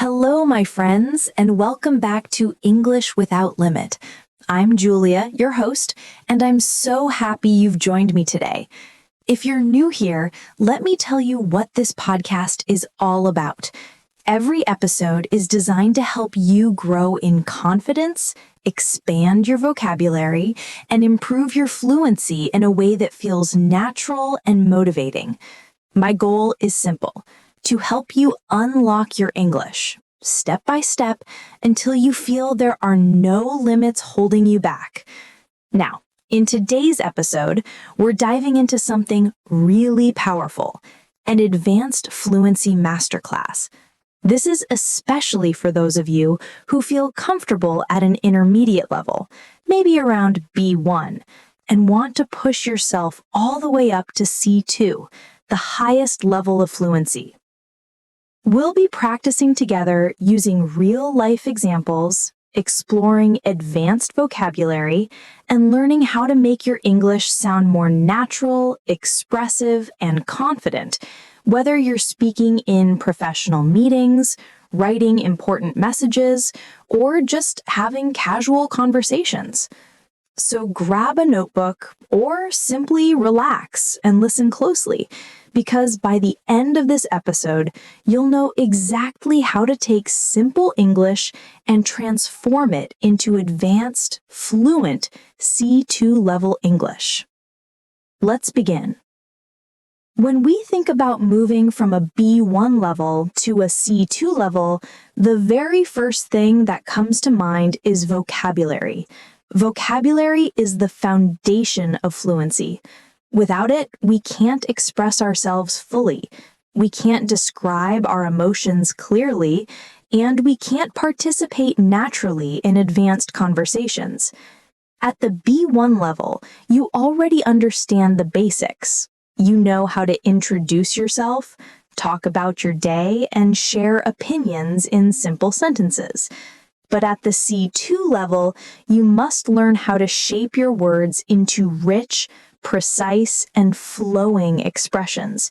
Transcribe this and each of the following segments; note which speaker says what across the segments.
Speaker 1: Hello, my friends, and welcome back to English Without Limit. I'm Julia, your host, and I'm so happy you've joined me today. If you're new here, let me tell you what this podcast is all about. Every episode is designed to help you grow in confidence, expand your vocabulary, and improve your fluency in a way that feels natural and motivating. My goal is simple: to help you unlock your English, step by step, until you feel there are no limits holding you back. Now, in today's episode, we're diving into something really powerful, an advanced fluency masterclass. This is especially for those of you who feel comfortable at an intermediate level, maybe around B1, and want to push yourself all the way up to C2, the highest level of fluency. We'll be practicing together using real-life examples, exploring advanced vocabulary, and learning how to make your English sound more natural, expressive, and confident, whether you're speaking in professional meetings, writing important messages, or just having casual conversations. So grab a notebook or simply relax and listen closely, because by the end of this episode, you'll know exactly how to take simple English and transform it into advanced, fluent C2 level English. Let's begin. When we think about moving from a B1 level to a C2 level, the very first thing that comes to mind is vocabulary. Vocabulary is the foundation of fluency. Without it, we can't express ourselves fully, we can't describe our emotions clearly, and we can't participate naturally in advanced conversations. At the B1 level, you already understand the basics. You know how to introduce yourself, talk about your day, and share opinions in simple sentences. But at the C2 level, you must learn how to shape your words into rich, precise, and flowing expressions.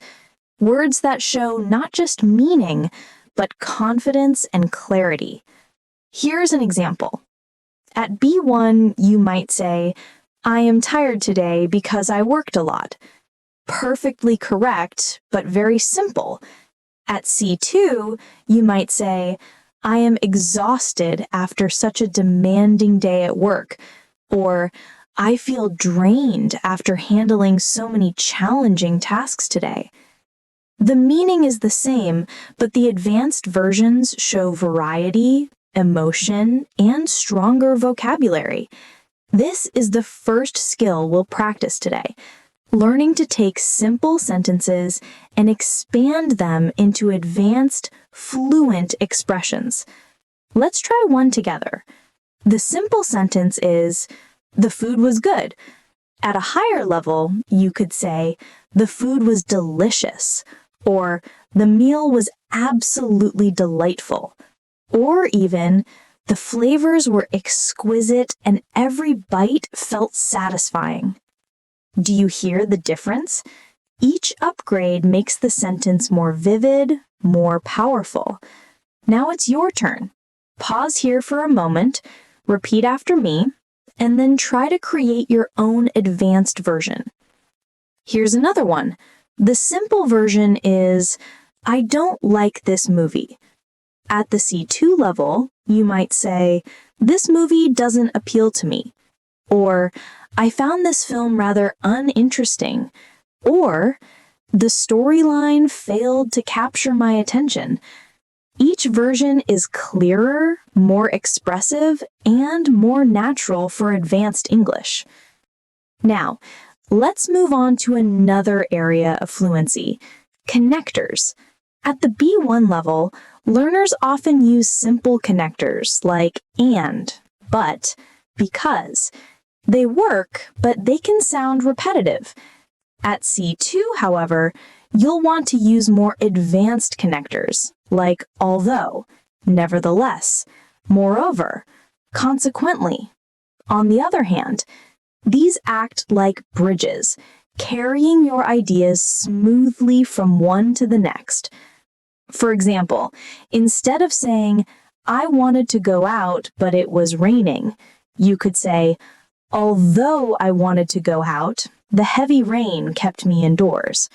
Speaker 1: Words that show not just meaning, but confidence and clarity. Here's an example. At B1, you might say, "I am tired today because I worked a lot." Perfectly correct, but very simple. At C2, you might say, "I am exhausted after such a demanding day at work," or "I feel drained after handling so many challenging tasks today." The meaning is the same, but the advanced versions show variety, emotion, and stronger vocabulary. This is the first skill we'll practice today: learning to take simple sentences and expand them into advanced, fluent expressions. Let's try one together. The simple sentence is, "The food was good." At a higher level, you could say, "The food was delicious," or "The meal was absolutely delightful," or even, "The flavors were exquisite and every bite felt satisfying." Do you hear the difference? Each upgrade makes the sentence more vivid, more powerful. Now it's your turn. Pause here for a moment, repeat after me, and then try to create your own advanced version. Here's another one. The simple version is, "I don't like this movie." At the C2 level, you might say, "This movie doesn't appeal to me," or "I found this film rather uninteresting," or "The storyline failed to capture my attention." Each version is clearer, more expressive, and more natural for advanced English. Now, let's move on to another area of fluency: connectors. At the B1 level, learners often use simple connectors like and, but, because. They work, but they can sound repetitive. At C2, however, you'll want to use more advanced connectors, like although, nevertheless, moreover, consequently. On the other hand, these act like bridges, carrying your ideas smoothly from one to the next. For example, instead of saying, I wanted to go out, but it was raining, you could say, although I wanted to go out, the heavy rain kept me indoors.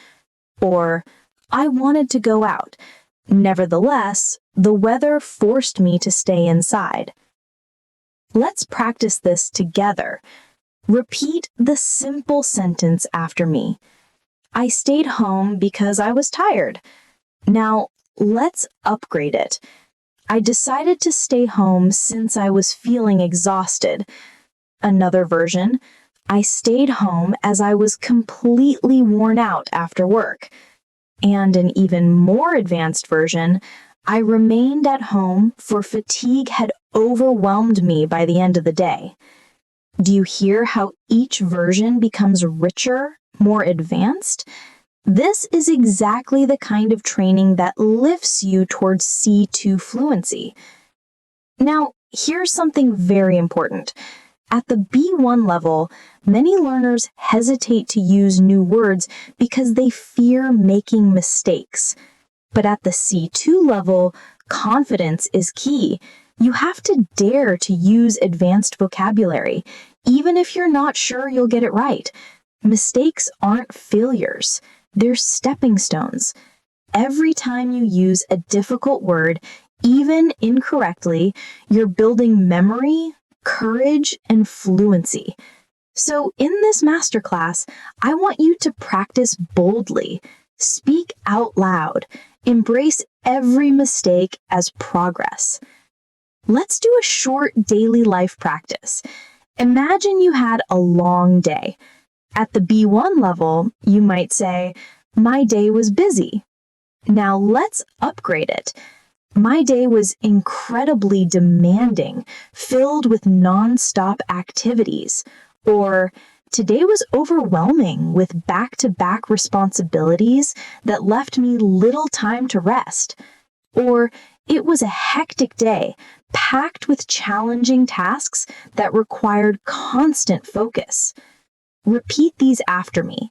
Speaker 1: Or, I wanted to go out. Nevertheless, the weather forced me to stay inside. Let's practice this together. Repeat the simple sentence after me. I stayed home because I was tired. Now, let's upgrade it. I decided to stay home since I was feeling exhausted. Another version, I stayed home as I was completely worn out after work. And an even more advanced version, I remained at home for fatigue had overwhelmed me by the end of the day. Do you hear how each version becomes richer, more advanced? This is exactly the kind of training that lifts you towards C2 fluency. Now, here's something very important. At the B1 level, many learners hesitate to use new words because they fear making mistakes. But at the C2 level, confidence is key. You have to dare to use advanced vocabulary, even if you're not sure you'll get it right. Mistakes aren't failures. They're stepping stones. Every time you use a difficult word, even incorrectly, you're building memory, courage, and fluency. So in this masterclass, I want you to practice boldly, speak out loud, embrace every mistake as progress. Let's do a short daily life practice. Imagine you had a long day. At the B1 level, you might say, my day was busy. Now let's upgrade it. My day was incredibly demanding, filled with non-stop activities. Or, today was overwhelming with back-to-back responsibilities that left me little time to rest. Or, it was a hectic day, packed with challenging tasks that required constant focus. Repeat these after me.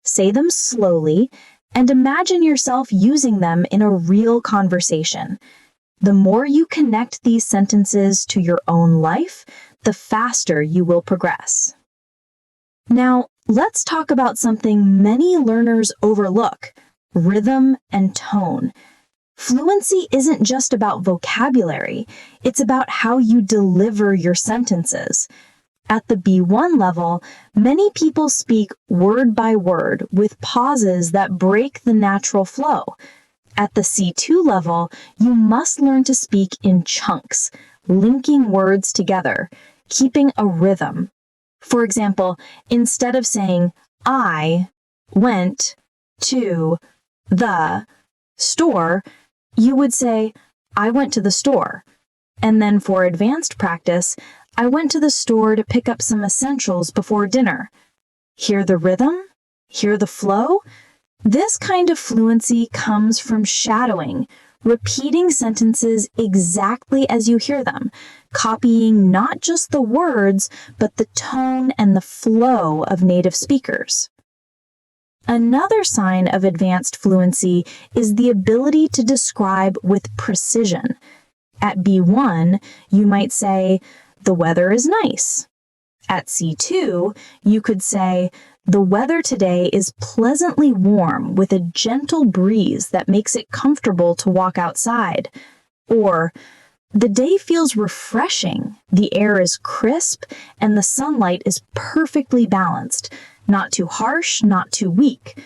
Speaker 1: Say them slowly and imagine yourself using them in a real conversation. The more you connect these sentences to your own life, the faster you will progress. Now, let's talk about something many learners overlook: rhythm and tone. Fluency isn't just about vocabulary, it's about how you deliver your sentences. At the B1 level, many people speak word by word with pauses that break the natural flow. At the C2 level, you must learn to speak in chunks, linking words together, keeping a rhythm. For example, instead of saying, I went to the store, you would say, I went to the store. And then for advanced practice, I went to the store to pick up some essentials before dinner. Hear the rhythm? Hear the flow? This kind of fluency comes from shadowing, repeating sentences exactly as you hear them, copying not just the words, but the tone and the flow of native speakers. Another sign of advanced fluency is the ability to describe with precision. At B1, you might say, the weather is nice. At C2, you could say, the weather today is pleasantly warm with a gentle breeze that makes it comfortable to walk outside. Or, the day feels refreshing, the air is crisp, and the sunlight is perfectly balanced, not too harsh, not too weak.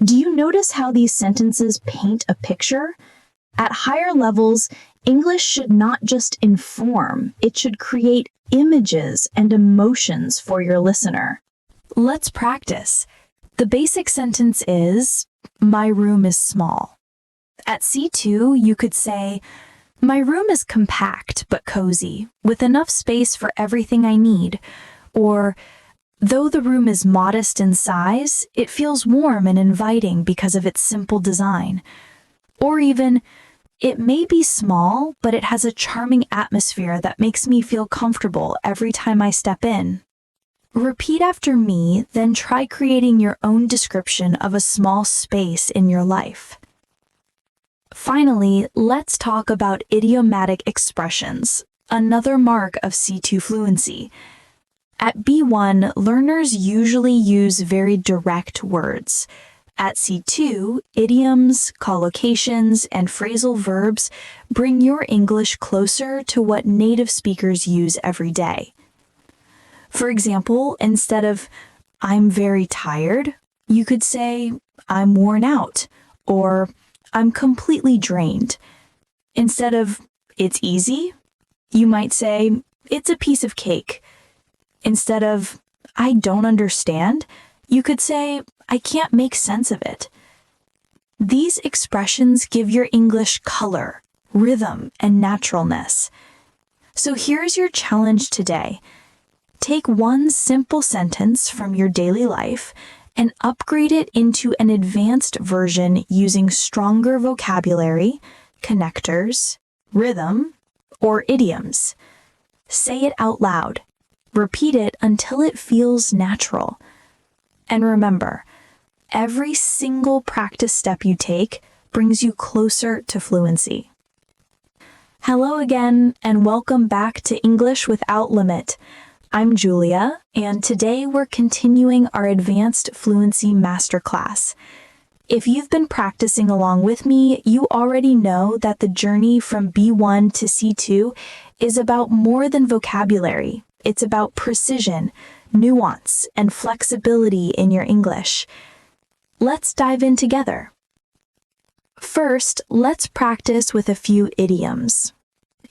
Speaker 1: Do you notice how these sentences paint a picture? At higher levels, English should not just inform, it should create images and emotions for your listener. Let's practice. The basic sentence is, my room is small. At C2, you could say, my room is compact but cozy, with enough space for everything I need. Or, though the room is modest in size, it feels warm and inviting because of its simple design. Or even, it may be small, but it has a charming atmosphere that makes me feel comfortable every time I step in. Repeat after me, then try creating your own description of a small space in your life. Finally, let's talk about idiomatic expressions, another mark of C2 fluency. At B1, learners usually use very direct words. At C2, idioms, collocations, and phrasal verbs bring your English closer to what native speakers use every day. For example, instead of "I'm very tired," you could say "I'm worn out," or "I'm completely drained." Instead of "it's easy," you might say "it's a piece of cake." Instead of "I don't understand," you could say "I can't make sense of it." These expressions give your English color, rhythm, and naturalness. So here's your challenge today. Take one simple sentence from your daily life and upgrade it into an advanced version using stronger vocabulary, connectors, rhythm, or idioms. Say it out loud. Repeat it until it feels natural. And remember, every single practice step you take brings you closer to fluency. Hello again, and welcome back to English Without Limit. I'm Julia, and today we're continuing our Advanced Fluency Masterclass. If you've been practicing along with me, you already know that the journey from B1 to C2 is about more than vocabulary. It's about precision, nuance, and flexibility in your English. Let's dive in together. First, let's practice with a few idioms.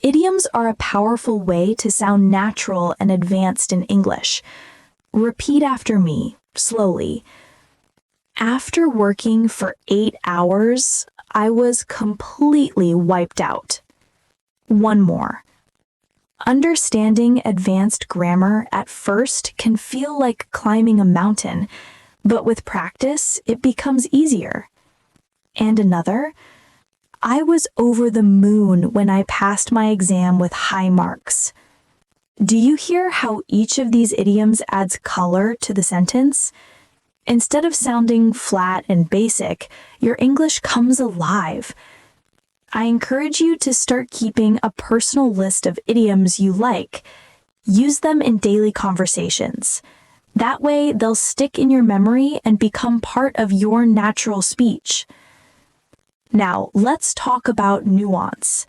Speaker 1: Idioms are a powerful way to sound natural and advanced in English. Repeat after me, slowly. After working for 8 hours, I was completely wiped out. One more. Understanding advanced grammar at first can feel like climbing a mountain, but with practice, it becomes easier. And another. I was over the moon when I passed my exam with high marks. Do you hear how each of these idioms adds color to the sentence? Instead of sounding flat and basic, your English comes alive. I encourage you to start keeping a personal list of idioms you like. Use them in daily conversations. That way, they'll stick in your memory and become part of your natural speech. Now, let's talk about nuance.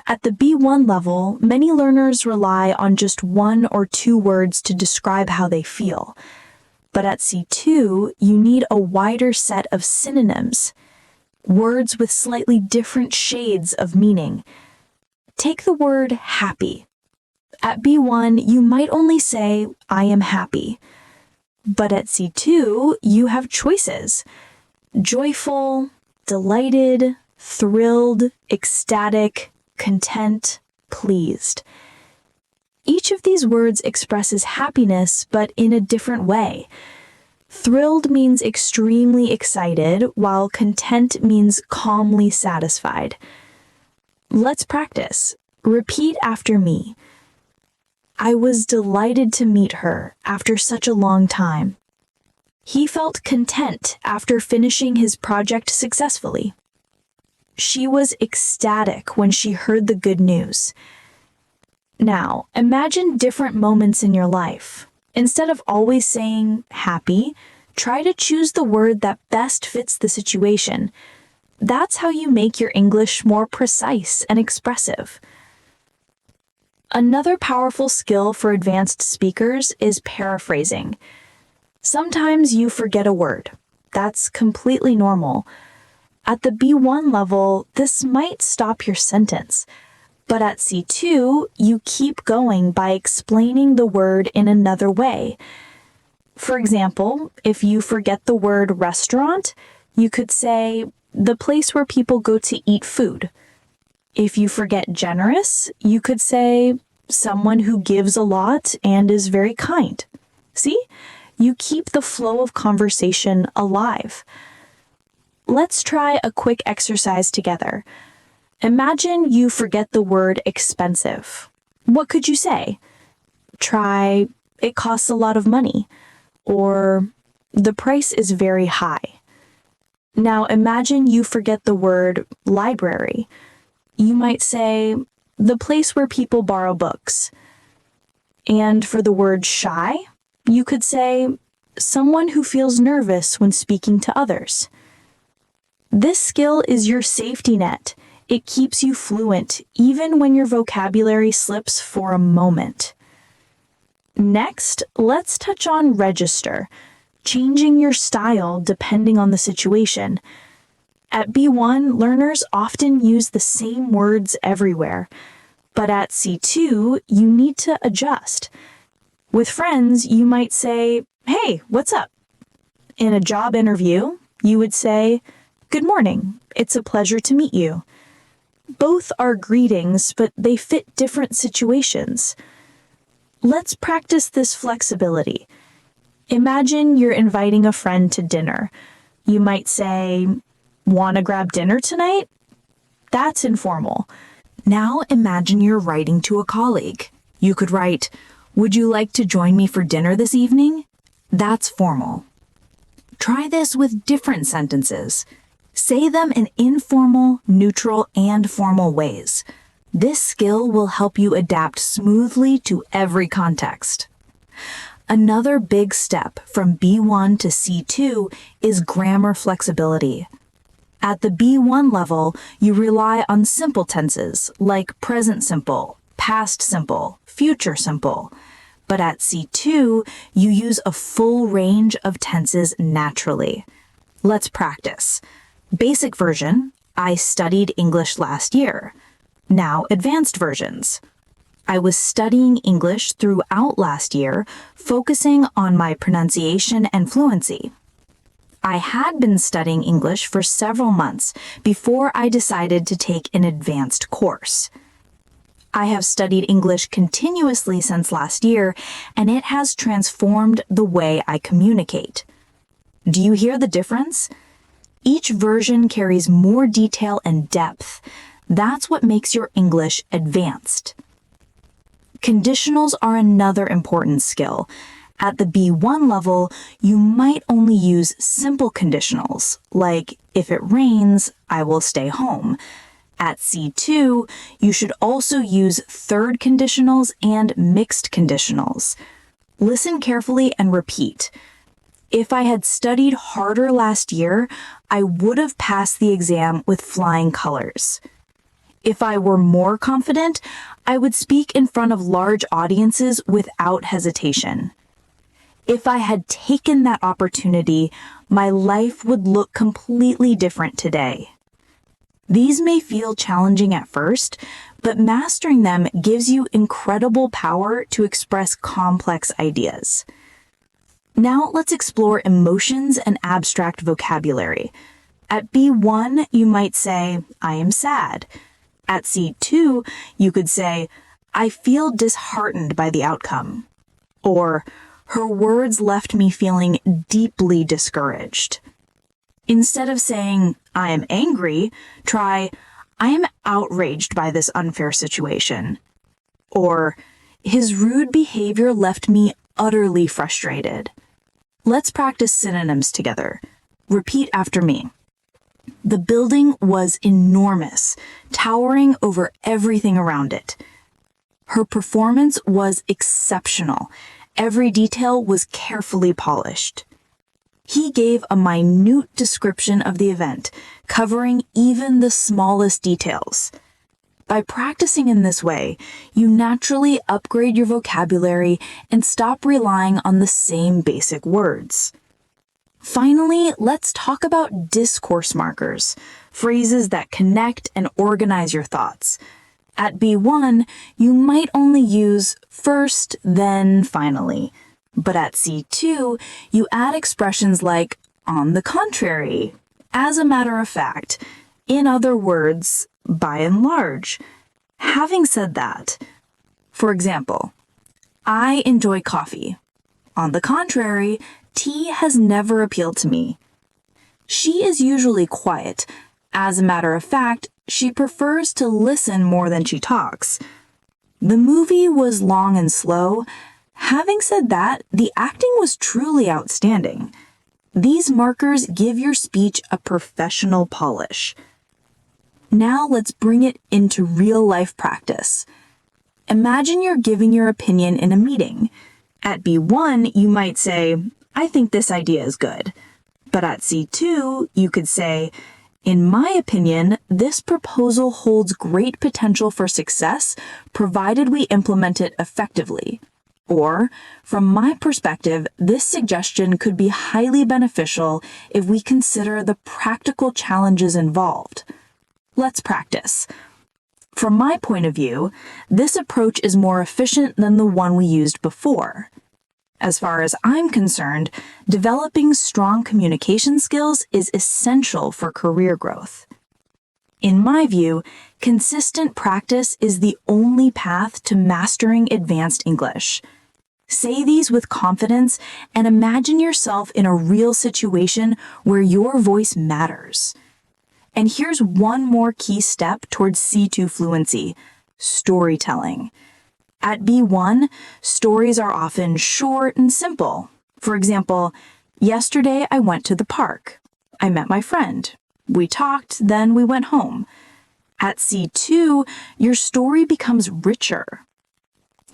Speaker 1: At the B1 level, many learners rely on just 1 or 2 words to describe how they feel. But at C2, you need a wider set of synonyms, words with slightly different shades of meaning. Take the word happy. At B1, you might only say, "I am happy." But at C2, you have choices. Joyful, delighted, thrilled, ecstatic, content, pleased. Each of these words expresses happiness, but in a different way. Thrilled means extremely excited, while content means calmly satisfied. Let's practice. Repeat after me. I was delighted to meet her after such a long time. He felt content after finishing his project successfully. She was ecstatic when she heard the good news. Now, imagine different moments in your life. Instead of always saying happy, try to choose the word that best fits the situation. That's how you make your English more precise and expressive. Another powerful skill for advanced speakers is paraphrasing. Sometimes you forget a word. That's completely normal. At the B1 level, this might stop your sentence. But at C2, you keep going by explaining the word in another way. For example, if you forget the word restaurant, you could say the place where people go to eat food. If you forget generous, you could say someone who gives a lot and is very kind. See? You keep the flow of conversation alive. Let's try a quick exercise together. Imagine you forget the word expensive. What could you say? Try, "It costs a lot of money," or "The price is very high." Now imagine you forget the word library. You might say, the place where people borrow books. And for the word shy, you could say, someone who feels nervous when speaking to others. This skill is your safety net. It keeps you fluent even when your vocabulary slips for a moment. Next, let's touch on register, changing your style depending on the situation. At B1, learners often use the same words everywhere, but at C2, you need to adjust. With friends, you might say, "Hey, what's up?" In a job interview, you would say, "Good morning, it's a pleasure to meet you." Both are greetings, but they fit different situations. Let's practice this flexibility. Imagine you're inviting a friend to dinner. You might say, "Want to grab dinner tonight?" That's informal. Now imagine you're writing to a colleague. You could write, "Would you like to join me for dinner this evening?" That's formal. Try this with different sentences. Say them in informal, neutral, and formal ways. This skill will help you adapt smoothly to every context. Another big step from B1 to C2 is grammar flexibility. At the B1 level, you rely on simple tenses like present simple, past simple, future simple. But at C2, you use a full range of tenses naturally. Let's practice. Basic version, I studied English last year. Now advanced versions. I was studying English throughout last year, focusing on my pronunciation and fluency. I had been studying English for several months before I decided to take an advanced course. I have studied English continuously since last year, and it has transformed the way I communicate. Do you hear the difference? Each version carries more detail and depth. That's what makes your English advanced. Conditionals are another important skill. At the B1 level, you might only use simple conditionals, like if it rains, I will stay home. At C2, you should also use third conditionals and mixed conditionals. Listen carefully and repeat. If I had studied harder last year, I would have passed the exam with flying colors. If I were more confident, I would speak in front of large audiences without hesitation. If I had taken that opportunity, my life would look completely different today. These may feel challenging at first, but mastering them gives you incredible power to express complex ideas. Now let's explore emotions and abstract vocabulary. At B1, you might say, I am sad. At C2, you could say, I feel disheartened by the outcome. Or, her words left me feeling deeply discouraged. Instead of saying, I am angry, try, I am outraged by this unfair situation. Or, his rude behavior left me utterly frustrated. Let's practice synonyms together. Repeat after me. The building was enormous, towering over everything around it. Her performance was exceptional. Every detail was carefully polished. He gave a minute description of the event, covering even the smallest details. By practicing in this way, you naturally upgrade your vocabulary and stop relying on the same basic words. Finally, let's talk about discourse markers, phrases that connect and organize your thoughts. At B1, you might only use first, then, finally. But at C2, you add expressions like on the contrary, as a matter of fact, in other words, by and large. Having said that, for example, I enjoy coffee. On the contrary, tea has never appealed to me. She is usually quiet. As a matter of fact, she prefers to listen more than she talks. The movie was long and slow. Having said that, the acting was truly outstanding. These markers give your speech a professional polish. Now let's bring it into real-life practice. Imagine you're giving your opinion in a meeting. At B1, you might say, "I think this idea is good." But at C2, you could say, "In my opinion, this proposal holds great potential for success, provided we implement it effectively." Or, "From my perspective, this suggestion could be highly beneficial if we consider the practical challenges involved." Let's practice. From my point of view, this approach is more efficient than the one we used before. As far as I'm concerned, developing strong communication skills is essential for career growth. In my view, consistent practice is the only path to mastering advanced English. Say these with confidence and imagine yourself in a real situation where your voice matters. And here's one more key step towards C2 fluency: storytelling. At B1, stories are often short and simple. For example, "Yesterday I went to the park. I met my friend. We talked, then we went home." At C2, your story becomes richer.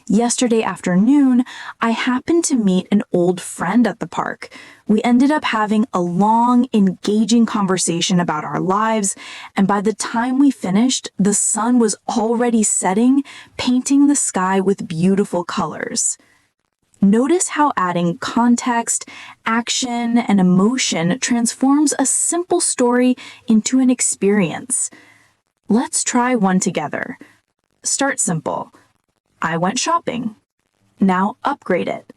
Speaker 1: "Yesterday afternoon, I happened to meet an old friend at the park. We ended up having a long, engaging conversation about our lives, and by the time we finished, the sun was already setting, painting the sky with beautiful colors." Notice how adding context, action, and emotion transforms a simple story into an experience. Let's try one together. Start simple. "I went shopping." Now upgrade it.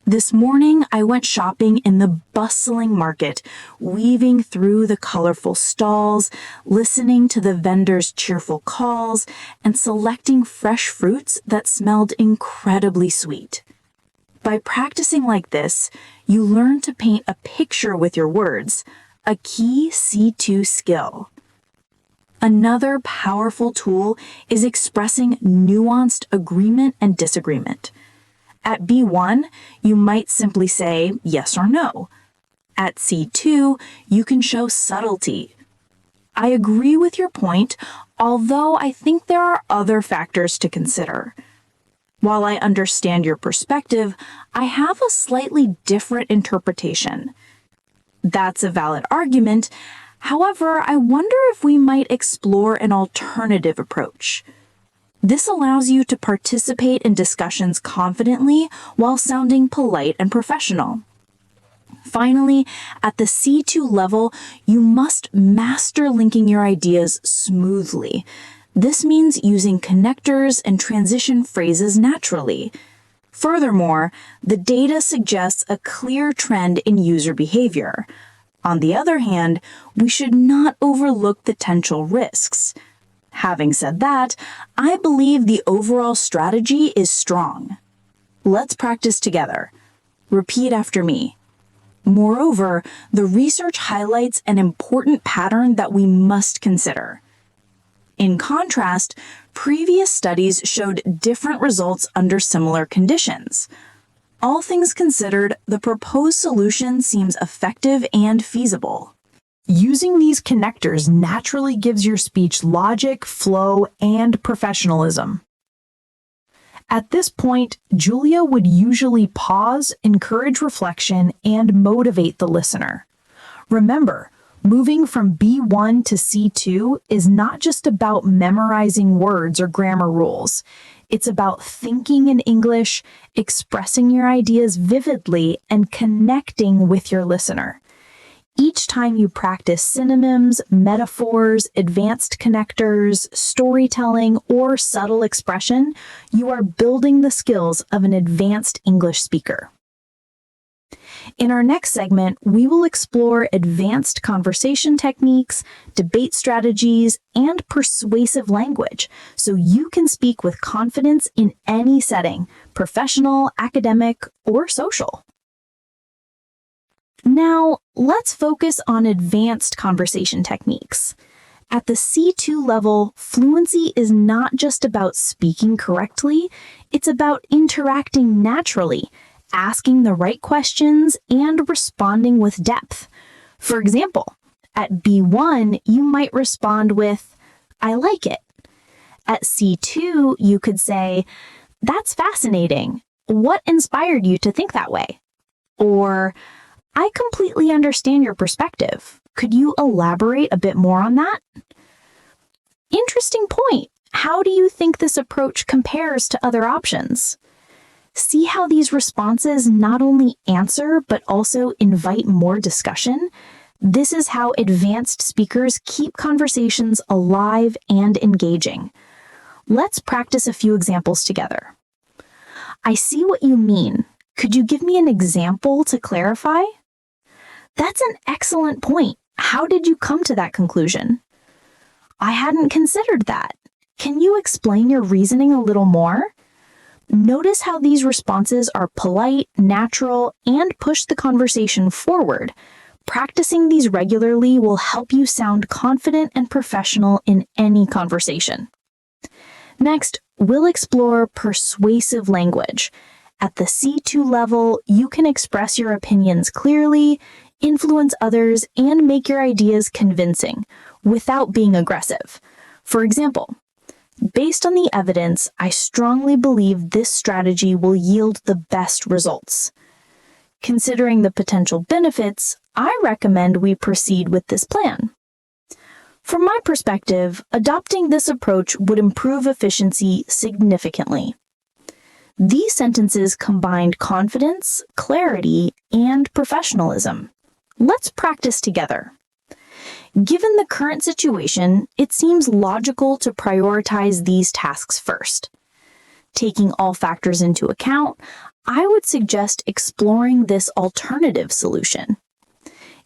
Speaker 1: "This morning I went shopping in the bustling market, weaving through the colorful stalls, listening to the vendors' cheerful calls, and selecting fresh fruits that smelled incredibly sweet." By practicing like this, you learn to paint a picture with your words, a key C2 skill. Another powerful tool is expressing nuanced agreement and disagreement. At B1, you might simply say yes or no. At C2, you can show subtlety. "I agree with your point, although I think there are other factors to consider. While I understand your perspective, I have a slightly different interpretation." That's a valid argument. However, I wonder if we might explore an alternative approach. This allows you to participate in discussions confidently while sounding polite and professional. Finally, at the C2 level, you must master linking your ideas smoothly. This means using connectors and transition phrases naturally. Furthermore, the data suggests a clear trend in user behavior. On the other hand, we should not overlook the potential risks. Having said that, I believe the overall strategy is strong. Let's practice together. Repeat after me. Moreover, the research highlights an important pattern that we must consider. In contrast, previous studies showed different results under similar conditions. All things considered, the proposed solution seems effective and feasible. Using these connectors naturally gives your speech logic, flow, and professionalism. At this point, Julia would usually pause, encourage reflection, and motivate the listener. Remember, moving from B1 to C2 is not just about memorizing words or grammar rules. It's about thinking in English, expressing your ideas vividly, and connecting with your listener. Each time you practice synonyms, metaphors, advanced connectors, storytelling, or subtle expression, you are building the skills of an advanced English speaker. In our next segment, we will explore advanced conversation techniques, debate strategies, and persuasive language, so you can speak with confidence in any setting, professional, academic, or social. Now, let's focus on advanced conversation techniques. At the C2 level, fluency is not just about speaking correctly, it's about interacting naturally, asking the right questions and responding with depth. For example, at B1, you might respond with, I like it. At C2, you could say, that's fascinating. What inspired you to think that way? Or, I completely understand your perspective. Could you elaborate a bit more on that? Interesting point. How do you think this approach compares to other options? See how these responses not only answer but also invite more discussion? This is how advanced speakers keep conversations alive and engaging. Let's practice a few examples together. I see what you mean. Could you give me an example to clarify? That's an excellent point. How did you come to that conclusion? I hadn't considered that. Can you explain your reasoning a little more? Notice how these responses are polite, natural, and push the conversation forward. Practicing these regularly will help you sound confident and professional in any conversation. Next, we'll explore persuasive language. At the C2 level, you can express your opinions clearly, influence others, and make your ideas convincing without being aggressive. For example, based on the evidence, I strongly believe this strategy will yield the best results. Considering the potential benefits, I recommend we proceed with this plan. From my perspective, adopting this approach would improve efficiency significantly. These sentences combined confidence, clarity, and professionalism. Let's practice together. Given the current situation, it seems logical to prioritize these tasks first. Taking all factors into account, I would suggest exploring this alternative solution.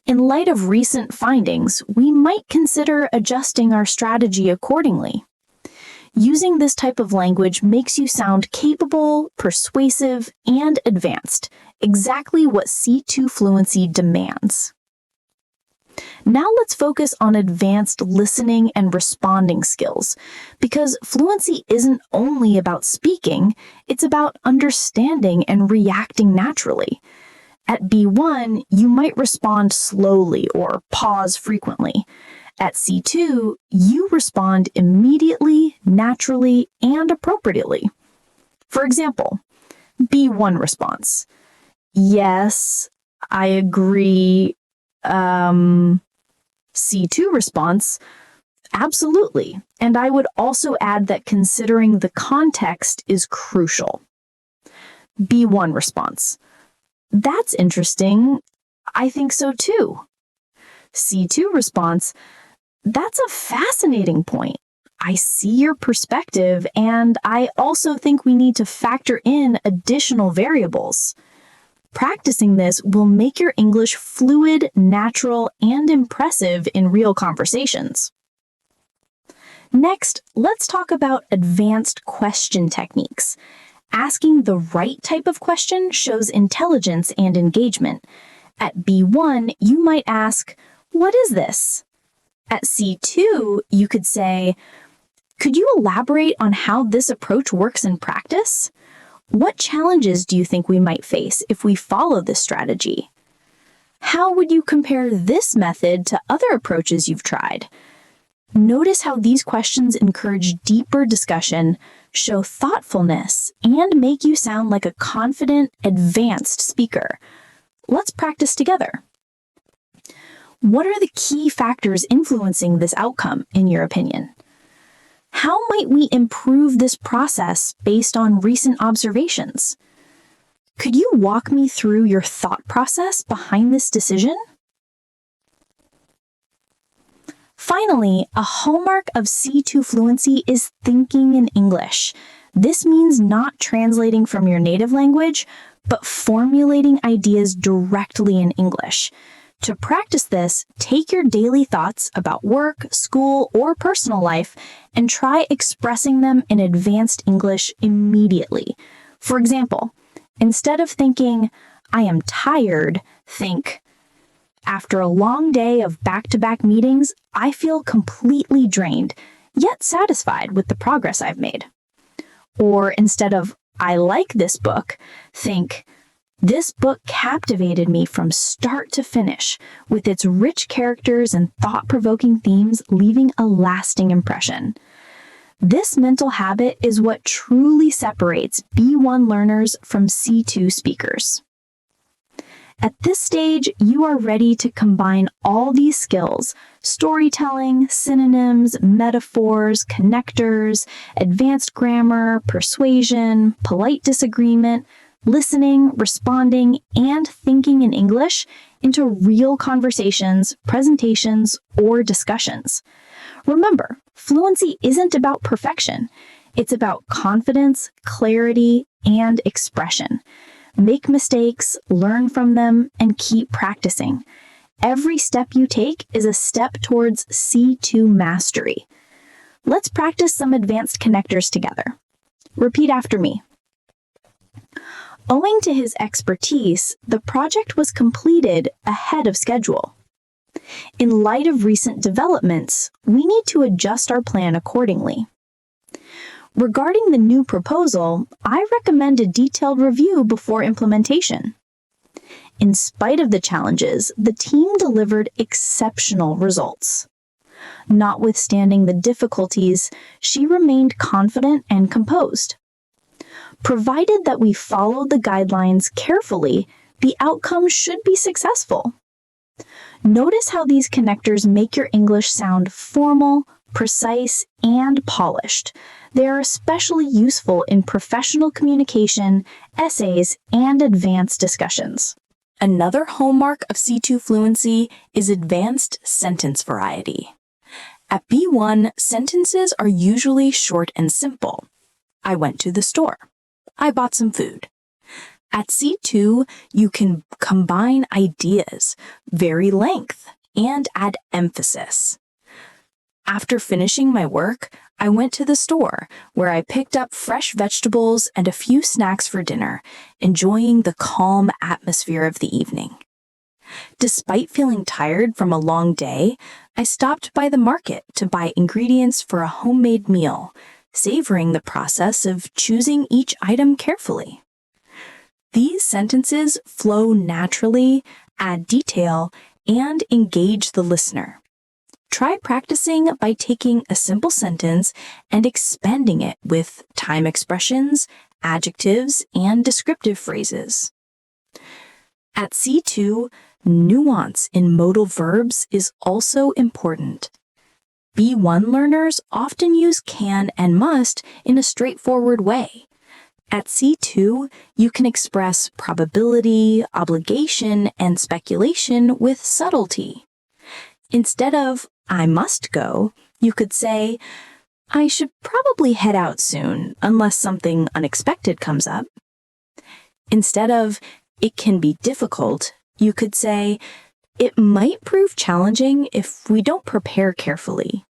Speaker 1: In light of recent findings, we might consider adjusting our strategy accordingly. Using this type of language makes you sound capable, persuasive, and advanced, exactly what C2 fluency demands. Now let's focus on advanced listening and responding skills, because fluency isn't only about speaking, it's about understanding and reacting naturally. At B1, you might respond slowly or pause frequently. At C2, you respond immediately, naturally, and appropriately. For example, B1 response. Yes, I agree. C2 response. Absolutely. And I would also add that considering the context is crucial. B1 response. That's interesting. I think so too. C2 response. That's a fascinating point. I see your perspective, and I also think we need to factor in additional variables. Practicing this will make your English fluid, natural, and impressive in real conversations. Next, let's talk about advanced question techniques. Asking the right type of question shows intelligence and engagement. At B1, you might ask, "What is this?" At C2, you could say, "Could you elaborate on how this approach works in practice? What challenges do you think we might face if we follow this strategy? How would you compare this method to other approaches you've tried?" Notice how these questions encourage deeper discussion, show thoughtfulness, and make you sound like a confident, advanced speaker. Let's practice together. What are the key factors influencing this outcome, in your opinion? How might we improve this process based on recent observations? Could you walk me through your thought process behind this decision? Finally, a hallmark of C2 fluency is thinking in English. This means not translating from your native language, but formulating ideas directly in English. To practice this, take your daily thoughts about work, school, or personal life and try expressing them in advanced English immediately. For example, instead of thinking, "I am tired," think, "After a long day of back-to-back meetings, I feel completely drained, yet satisfied with the progress I've made." Or instead of, "I like this book," think, This book captivated me from start to finish, with its rich characters and thought-provoking themes leaving a lasting impression. This mental habit is what truly separates B1 learners from C2 speakers. At this stage, you are ready to combine all these skills: storytelling, synonyms, metaphors, connectors, advanced grammar, persuasion, polite disagreement, listening, responding, and thinking in English into real conversations, presentations, or discussions. Remember, fluency isn't about perfection. It's about confidence, clarity, and expression. Make mistakes, learn from them, and keep practicing. Every step you take is a step towards C2 mastery. Let's practice some advanced connectors together. Repeat after me. Owing to his expertise, the project was completed ahead of schedule. In light of recent developments, we need to adjust our plan accordingly. Regarding the new proposal, I recommend a detailed review before implementation. In spite of the challenges, the team delivered exceptional results. Notwithstanding the difficulties, she remained confident and composed. Provided that we follow the guidelines carefully, the outcome should be successful. Notice how these connectors make your English sound formal, precise, and polished. They are especially useful in professional communication, essays, and advanced discussions. Another hallmark of C2 fluency is advanced sentence variety. At B1, sentences are usually short and simple. I went to the store. I bought some food. At C2, you can combine ideas, vary length, and add emphasis. After finishing my work, I went to the store, where I picked up fresh vegetables and a few snacks for dinner, enjoying the calm atmosphere of the evening. Despite feeling tired from a long day, I stopped by the market to buy ingredients for a homemade meal, savoring the process of choosing each item carefully. These sentences flow naturally, add detail, and engage the listener. Try practicing by taking a simple sentence and expanding it with time expressions, adjectives, and descriptive phrases. At C2, nuance in modal verbs is also important. B1 learners often use can and must in a straightforward way. At C2, you can express probability, obligation, and speculation with subtlety. Instead of I must go, you could say, I should probably head out soon unless something unexpected comes up. Instead of it can be difficult, you could say, it might prove challenging if we don't prepare carefully.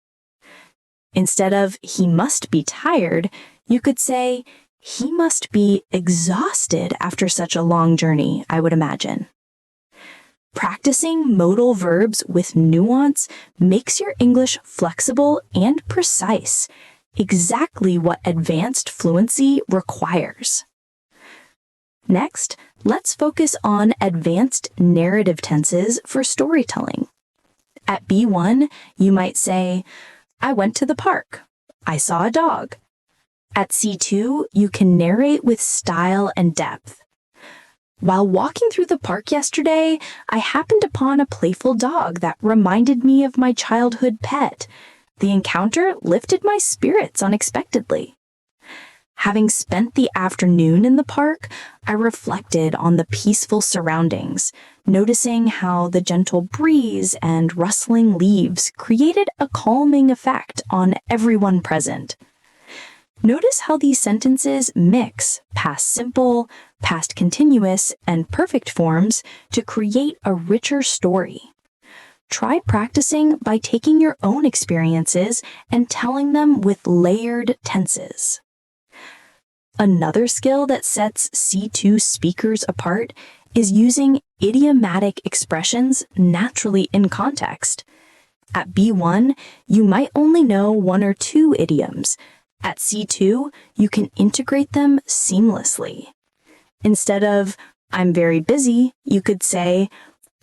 Speaker 1: Instead of he must be tired, you could say, he must be exhausted after such a long journey, I would imagine. Practicing modal verbs with nuance makes your English flexible and precise, exactly what advanced fluency requires. Next, let's focus on advanced narrative tenses for storytelling. At B1, you might say, I went to the park. I saw a dog. At C2, you can narrate with style and depth. While walking through the park yesterday, I happened upon a playful dog that reminded me of my childhood pet. The encounter lifted my spirits unexpectedly. Having spent the afternoon in the park, I reflected on the peaceful surroundings, noticing how the gentle breeze and rustling leaves created a calming effect on everyone present. Notice how these sentences mix past simple, past continuous, and perfect forms to create a richer story. Try practicing by taking your own experiences and telling them with layered tenses. Another skill that sets C2 speakers apart is using idiomatic expressions naturally in context. At B1, you might only know one or two idioms. At C2, you can integrate them seamlessly. Instead of, I'm very busy, you could say,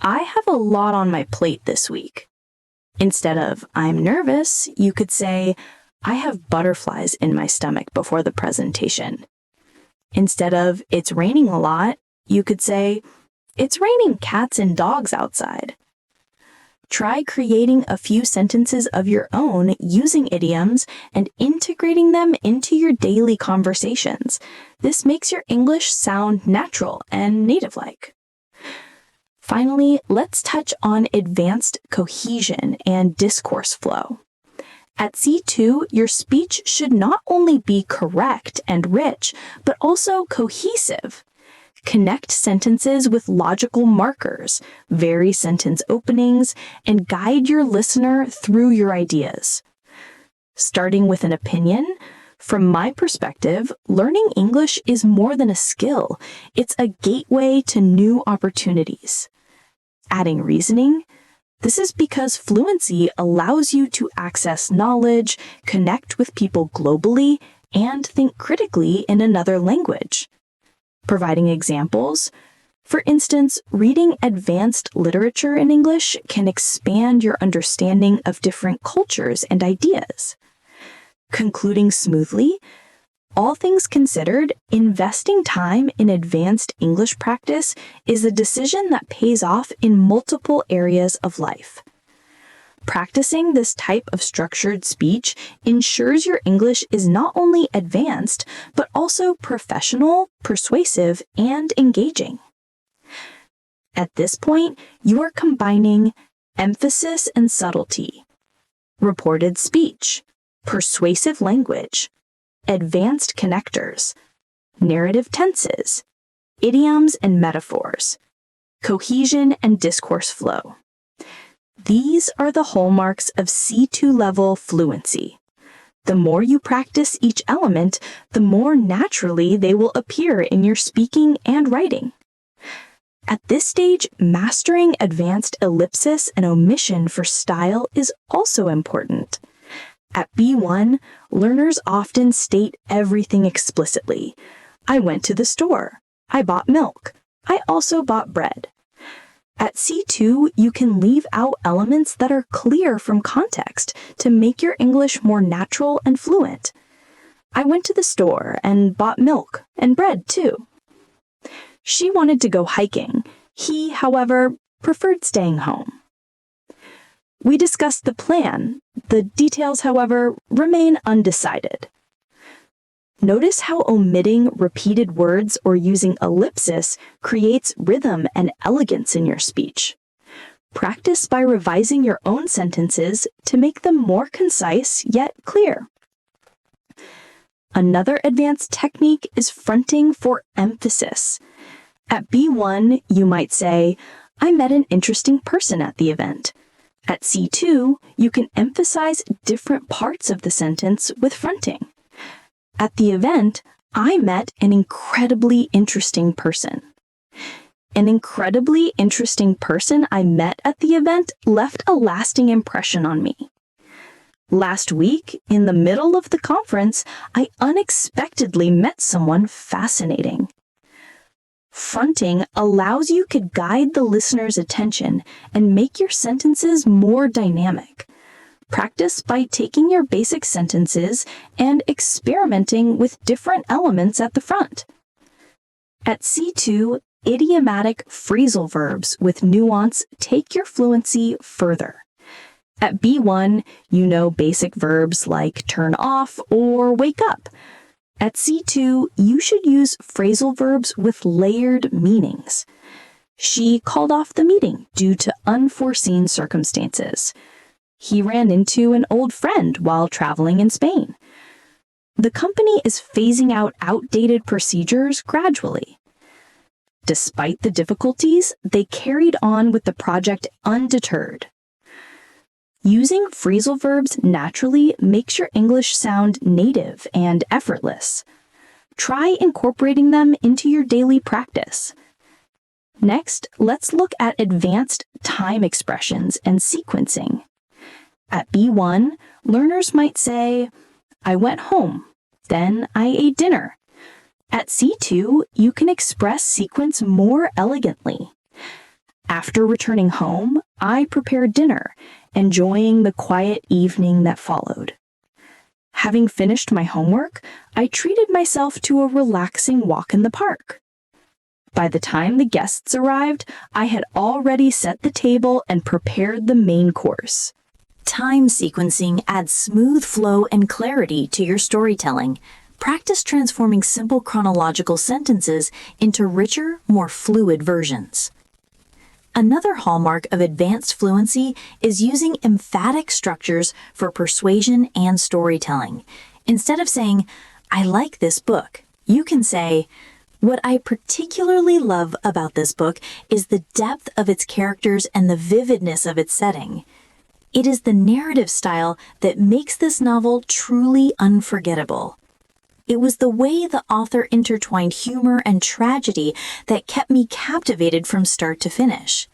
Speaker 1: I have a lot on my plate this week. Instead of I'm nervous, you could say, I have butterflies in my stomach before the presentation. Instead of it's raining a lot, you could say, it's raining cats and dogs outside. Try creating a few sentences of your own using idioms and integrating them into your daily conversations. This makes your English sound natural and native-like. Finally, let's touch on advanced cohesion and discourse flow. At C2, your speech should not only be correct and rich, but also cohesive. Connect sentences with logical markers, vary sentence openings, and guide your listener through your ideas. Starting with an opinion, from my perspective, learning English is more than a skill. It's a gateway to new opportunities. Adding reasoning, this is because fluency allows you to access knowledge, connect with people globally, and think critically in another language. Providing examples, for instance, reading advanced literature in English can expand your understanding of different cultures and ideas. Concluding smoothly, all things considered, investing time in advanced English practice is a decision that pays off in multiple areas of life. Practicing this type of structured speech ensures your English is not only advanced, but also professional, persuasive, and engaging. At this point, you are combining emphasis and subtlety, reported speech, persuasive language, advanced connectors, narrative tenses, idioms and metaphors, cohesion and discourse flow. These are the hallmarks of C2 level fluency. The more you practice each element, the more naturally they will appear in your speaking and writing. At this stage, mastering advanced ellipsis and omission for style is also important. At B1, learners often state everything explicitly. I went to the store. I bought milk. I also bought bread. At C2, you can leave out elements that are clear from context to make your English more natural and fluent. I went to the store and bought milk and bread too. She wanted to go hiking. He, however, preferred staying home. We discussed the plan. The details, however, remain undecided. Notice how omitting repeated words or using ellipsis creates rhythm and elegance in your speech. Practice by revising your own sentences to make them more concise yet clear. Another advanced technique is fronting for emphasis. At B1, you might say, I met an interesting person at the event. At C2, you can emphasize different parts of the sentence with fronting. At the event, I met an incredibly interesting person. An incredibly interesting person I met at the event left a lasting impression on me. Last week, in the middle of the conference, I unexpectedly met someone fascinating. Fronting allows you to guide the listener's attention and make your sentences more dynamic. Practice by taking your basic sentences and experimenting with different elements at the front. At C2, idiomatic phrasal verbs with nuance take your fluency further. At B1, you know basic verbs like turn off or wake up. At C2, you should use phrasal verbs with layered meanings. She called off the meeting due to unforeseen circumstances. He ran into an old friend while traveling in Spain. The company is phasing out outdated procedures gradually. Despite the difficulties, they carried on with the project undeterred. Using phrasal verbs naturally makes your English sound native and effortless. Try incorporating them into your daily practice. Next, let's look at advanced time expressions and sequencing. At B1, learners might say, I went home, then I ate dinner. At C2, you can express sequence more elegantly. After returning home, I prepared dinner, enjoying the quiet evening that followed. Having finished my homework, I treated myself to a relaxing walk in the park. By the time the guests arrived, I had already set the table and prepared the main course. Time sequencing adds smooth flow and clarity to your storytelling. Practice transforming simple chronological sentences into richer, more fluid versions. Another hallmark of advanced fluency is using emphatic structures for persuasion and storytelling. Instead of saying, "I like this book," you can say, "What I particularly love about this book is the depth of its characters and the vividness of its setting. It is the narrative style that makes this novel truly unforgettable. It was the way the author intertwined humor and tragedy that kept me captivated from start to finish."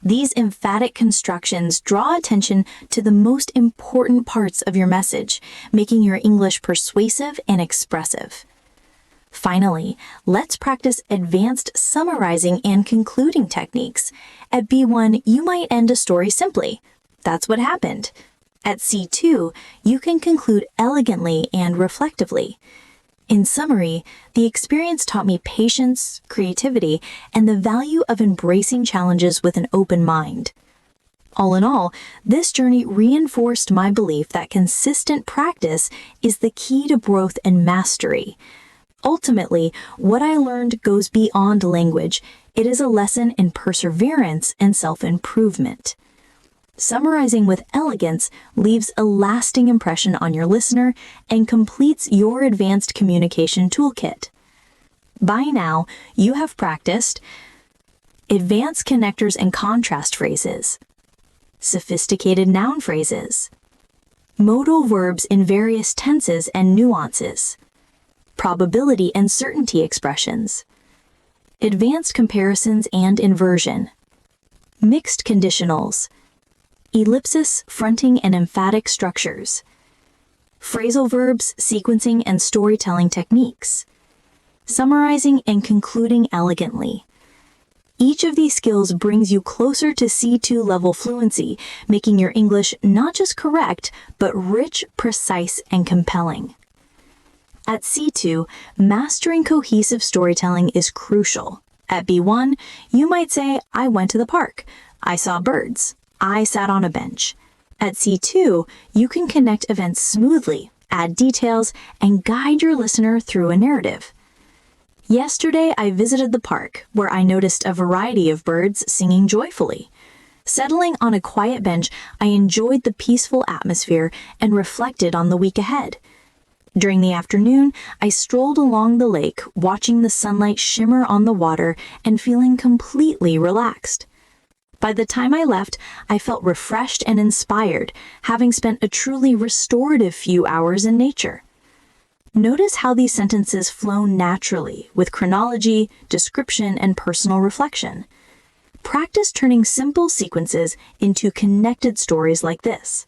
Speaker 1: These emphatic constructions draw attention to the most important parts of your message, making your English persuasive and expressive. Finally, let's practice advanced summarizing and concluding techniques. At B1, you might end a story simply. That's what happened. At C2, you can conclude elegantly and reflectively. In summary, the experience taught me patience, creativity, and the value of embracing challenges with an open mind. All in all, this journey reinforced my belief that consistent practice is the key to growth and mastery. Ultimately, what I learned goes beyond language. It is a lesson in perseverance and self-improvement. Summarizing with elegance leaves a lasting impression on your listener and completes your advanced communication toolkit. By now, you have practiced advanced connectors and contrast phrases, sophisticated noun phrases, modal verbs in various tenses and nuances, probability and certainty expressions, advanced comparisons and inversion, mixed conditionals, ellipsis, fronting, and emphatic structures, phrasal verbs, sequencing, and storytelling techniques, summarizing and concluding elegantly. Each of these skills brings you closer to C2 level fluency, making your English not just correct, but rich, precise, and compelling. At C2, mastering cohesive storytelling is crucial. At B1, you might say, "I went to the park. I saw birds. I sat on a bench." At C2, you can connect events smoothly, add details, and guide your listener through a narrative. Yesterday, I visited the park, where I noticed a variety of birds singing joyfully. Settling on a quiet bench, I enjoyed the peaceful atmosphere and reflected on the week ahead. During the afternoon, I strolled along the lake, watching the sunlight shimmer on the water and feeling completely relaxed. By the time I left, I felt refreshed and inspired, having spent a truly restorative few hours in nature. Notice how these sentences flow naturally, with chronology, description, and personal reflection. Practice turning simple sequences into connected stories like this.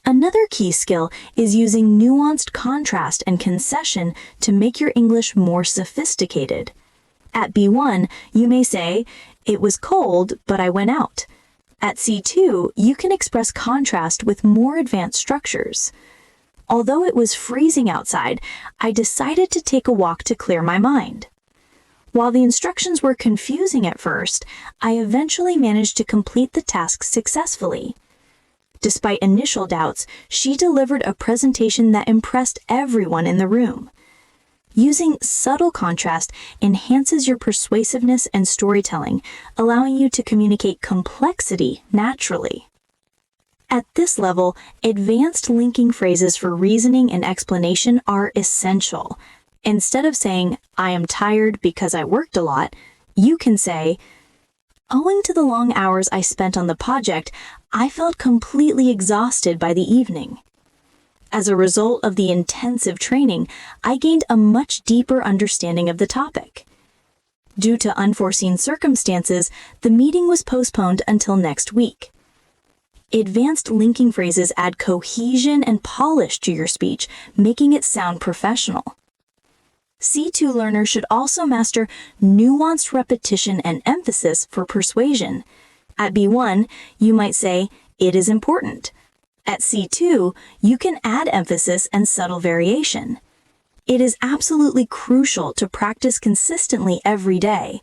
Speaker 1: Another key skill is using nuanced contrast and concession to make your English more sophisticated. At B1, you may say, "It was cold, but I went out." At C2, you can express contrast with more advanced structures. "Although it was freezing outside, I decided to take a walk to clear my mind." While the instructions were confusing at first, I eventually managed to complete the task successfully. Despite initial doubts, she delivered a presentation that impressed everyone in the room. Using subtle contrast enhances your persuasiveness and storytelling, allowing you to communicate complexity naturally. At this level, advanced linking phrases for reasoning and explanation are essential. Instead of saying, "I am tired because I worked a lot," you can say, "Owing to the long hours I spent on the project, I felt completely exhausted by the evening. As a result of the intensive training, I gained a much deeper understanding of the topic. Due to unforeseen circumstances, the meeting was postponed until next week." Advanced linking phrases add cohesion and polish to your speech, making it sound professional. C2 learners should also master nuanced repetition and emphasis for persuasion. At B1, you might say, "It is important." At C2, you can add emphasis and subtle variation. It is absolutely crucial to practice consistently every day.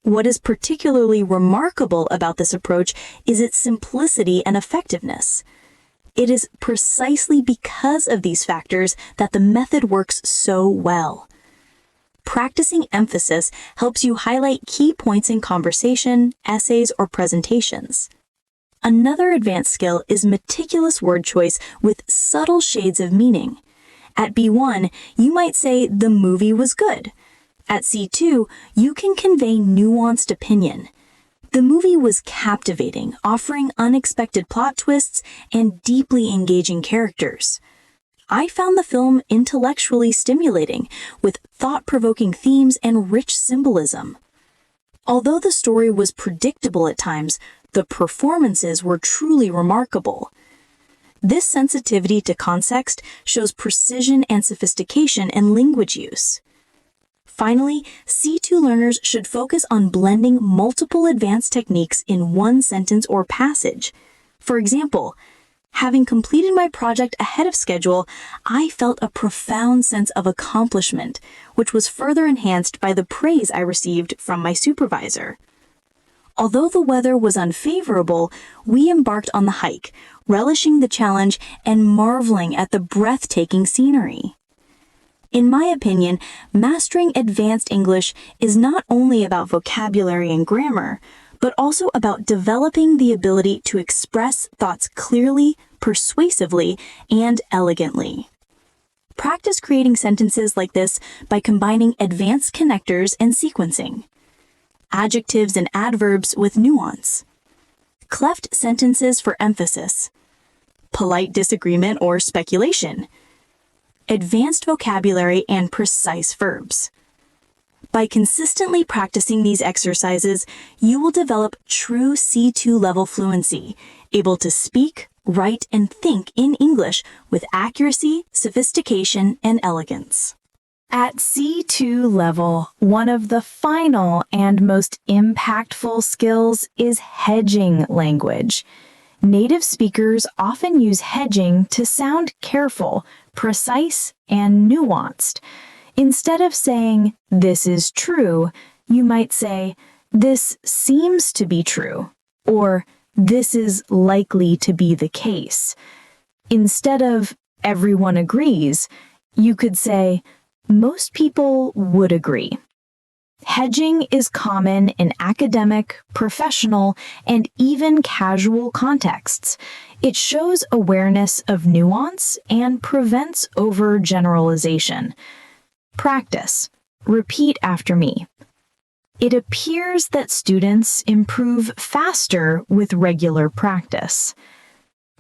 Speaker 1: What is particularly remarkable about this approach is its simplicity and effectiveness. It is precisely because of these factors that the method works so well. Practicing emphasis helps you highlight key points in conversation, essays, or presentations. Another advanced skill is meticulous word choice with subtle shades of meaning. At B1, you might say the movie was good. At C2, you can convey nuanced opinion. The movie was captivating, offering unexpected plot twists and deeply engaging characters. I found the film intellectually stimulating, with thought-provoking themes and rich symbolism. Although the story was predictable at times, the performances were truly remarkable. This sensitivity to context shows precision and sophistication in language use. Finally, C2 learners should focus on blending multiple advanced techniques in one sentence or passage. For example, having completed my project ahead of schedule, I felt a profound sense of accomplishment, which was further enhanced by the praise I received from my supervisor. Although the weather was unfavorable, we embarked on the hike, relishing the challenge and marveling at the breathtaking scenery. In my opinion, mastering advanced English is not only about vocabulary and grammar, but also about developing the ability to express thoughts clearly, persuasively, and elegantly. Practice creating sentences like this by combining advanced connectors and sequencing, adjectives and adverbs with nuance, cleft sentences for emphasis, polite disagreement or speculation, advanced vocabulary and precise verbs. By consistently practicing these exercises, you will develop true C2 level fluency, able to speak, write, and think in English with accuracy, sophistication, and elegance. At C2 level, one of the final and most impactful skills is hedging language. Native speakers often use hedging to sound careful, precise, and nuanced. Instead of saying, "This is true," you might say, "This seems to be true," or "This is likely to be the case." Instead of "Everyone agrees," you could say, "Most people would agree." Hedging is common in academic, professional, and even casual contexts. It shows awareness of nuance and prevents overgeneralization. Practice. Repeat after me. It appears that students improve faster with regular practice.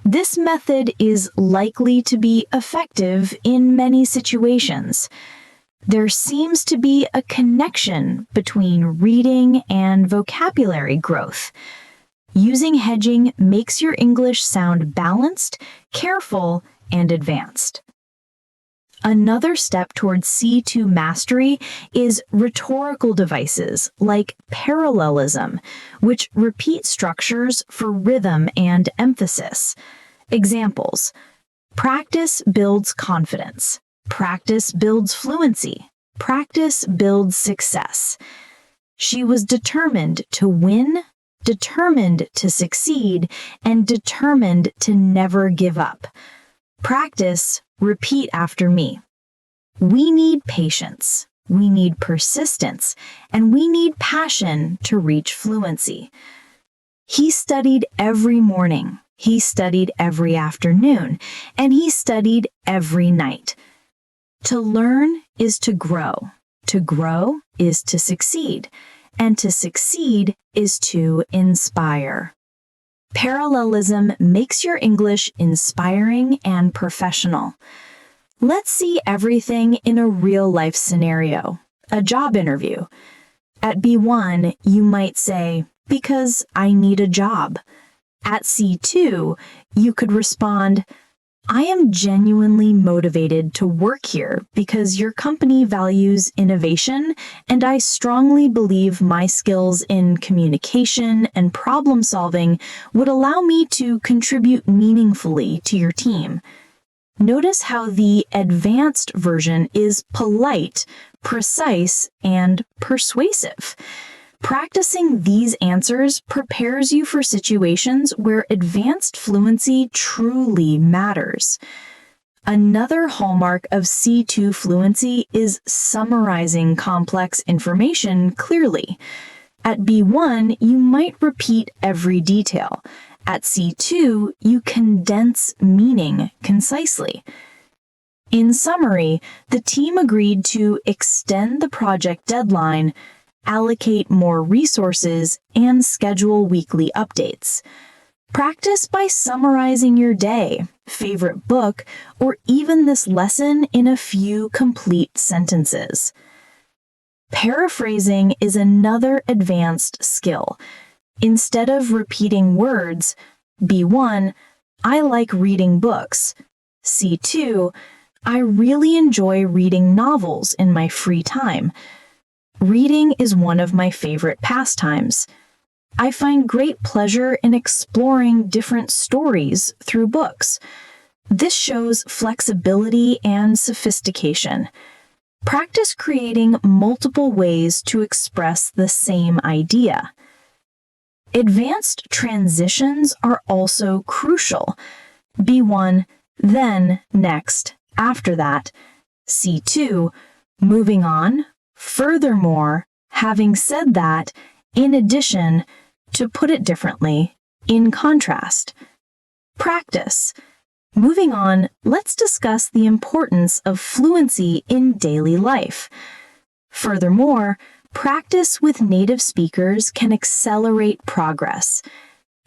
Speaker 1: This method is likely to be effective in many situations. There seems to be a connection between reading and vocabulary growth. Using hedging makes your English sound balanced, careful, and advanced. Another step towards C2 mastery is rhetorical devices like parallelism, which repeat structures for rhythm and emphasis. Examples: practice builds confidence. Practice builds fluency. Practice builds success. She was determined to win, determined to succeed, and determined to never give up. Practice, repeat after me. We need patience, we need persistence, and we need passion to reach fluency. He studied every morning, he studied every afternoon, and he studied every night. To learn is to grow is to succeed, and to succeed is to inspire. Parallelism makes your English inspiring and professional. Let's see everything in a real-life scenario, a job interview. At B1, you might say, "Because I need a job." At C2, you could respond, I am genuinely motivated to work here because your company values innovation, and I strongly believe my skills in communication and problem solving would allow me to contribute meaningfully to your team. Notice how the advanced version is polite, precise, and persuasive. Practicing these answers prepares you for situations where advanced fluency truly matters. Another hallmark of C2 fluency is summarizing complex information clearly. At B1, you might repeat every detail. At C2, you condense meaning concisely. In summary, the team agreed to extend the project deadline, allocate more resources, and schedule weekly updates. Practice by summarizing your day, favorite book, or even this lesson in a few complete sentences. Paraphrasing is another advanced skill. Instead of repeating words, B1, I like reading books. C2, I really enjoy reading novels in my free time. Reading is one of my favorite pastimes. I find great pleasure in exploring different stories through books. This shows flexibility and sophistication. Practice creating multiple ways to express the same idea. Advanced transitions are also crucial. B1, then, next, after that. C2, moving on, furthermore, having said that, in addition, to put it differently, in contrast. Practice. Moving on, let's discuss the importance of fluency in daily life. Furthermore, practice with native speakers can accelerate progress.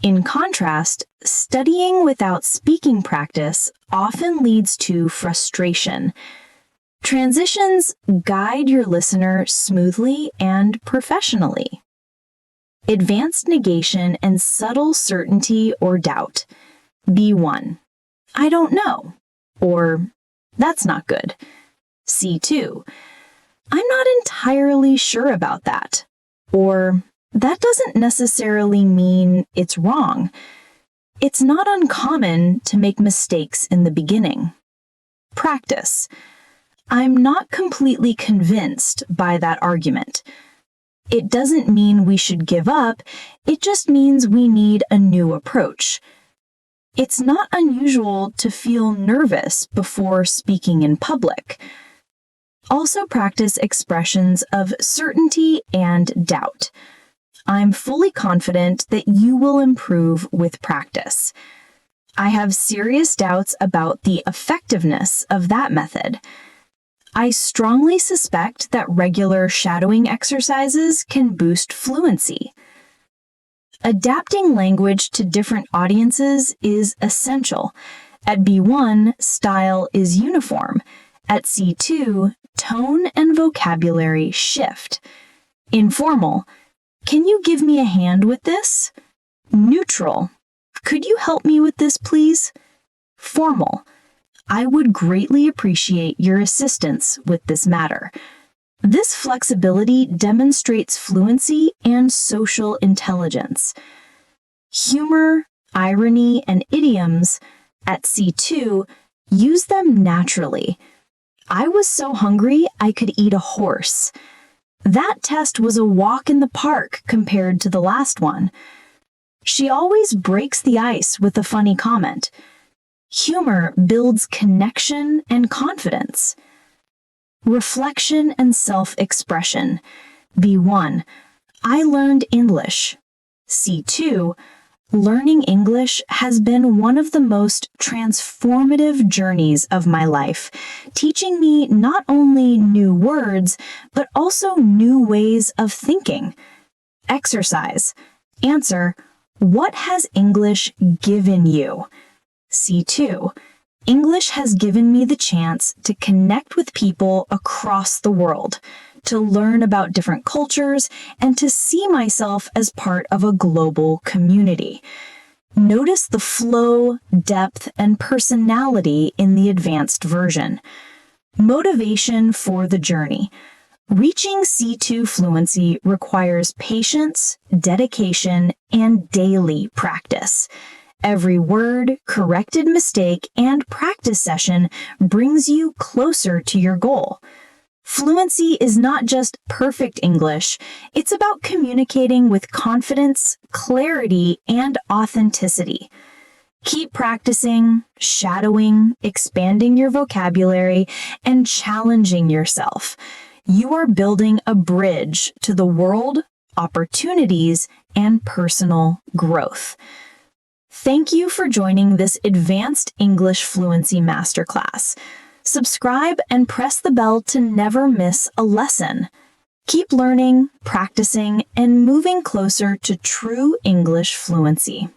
Speaker 1: In contrast, studying without speaking practice often leads to frustration. Transitions guide your listener smoothly and professionally. Advanced negation and subtle certainty or doubt. B1. I don't know. Or, that's not good. C2. I'm not entirely sure about that. Or, that doesn't necessarily mean it's wrong. It's not uncommon to make mistakes in the beginning. Practice. I'm not completely convinced by that argument. It doesn't mean we should give up, it just means we need a new approach. It's not unusual to feel nervous before speaking in public. Also practice expressions of certainty and doubt. I'm fully confident that you will improve with practice. I have serious doubts about the effectiveness of that method. I strongly suspect that regular shadowing exercises can boost fluency. Adapting language to different audiences is essential. At B1, style is uniform. At C2, tone and vocabulary shift. Informal. Can you give me a hand with this? Neutral. Could you help me with this, please? Formal. I would greatly appreciate your assistance with this matter. This flexibility demonstrates fluency and social intelligence. Humor, irony, and idioms at C2, use them naturally. I was so hungry I could eat a horse. That test was a walk in the park compared to the last one. She always breaks the ice with a funny comment. Humor builds connection and confidence. Reflection and self-expression. B1. I learned English. C2. Learning English has been one of the most transformative journeys of my life, teaching me not only new words, but also new ways of thinking. Exercise. Answer. What has English given you? C2. English has given me the chance to connect with people across the world, to learn about different cultures, and to see myself as part of a global community. Notice the flow, depth, and personality in the advanced version. Motivation for the journey. Reaching C2 fluency requires patience, dedication, and daily practice. Every word, corrected mistake, and practice session brings you closer to your goal. Fluency is not just perfect English, it's about communicating with confidence, clarity, and authenticity. Keep practicing, shadowing, expanding your vocabulary, and challenging yourself. You are building a bridge to the world, opportunities, and personal growth. Thank you for joining this advanced English fluency masterclass. Subscribe and press the bell to never miss a lesson. Keep learning, practicing, and moving closer to true English fluency.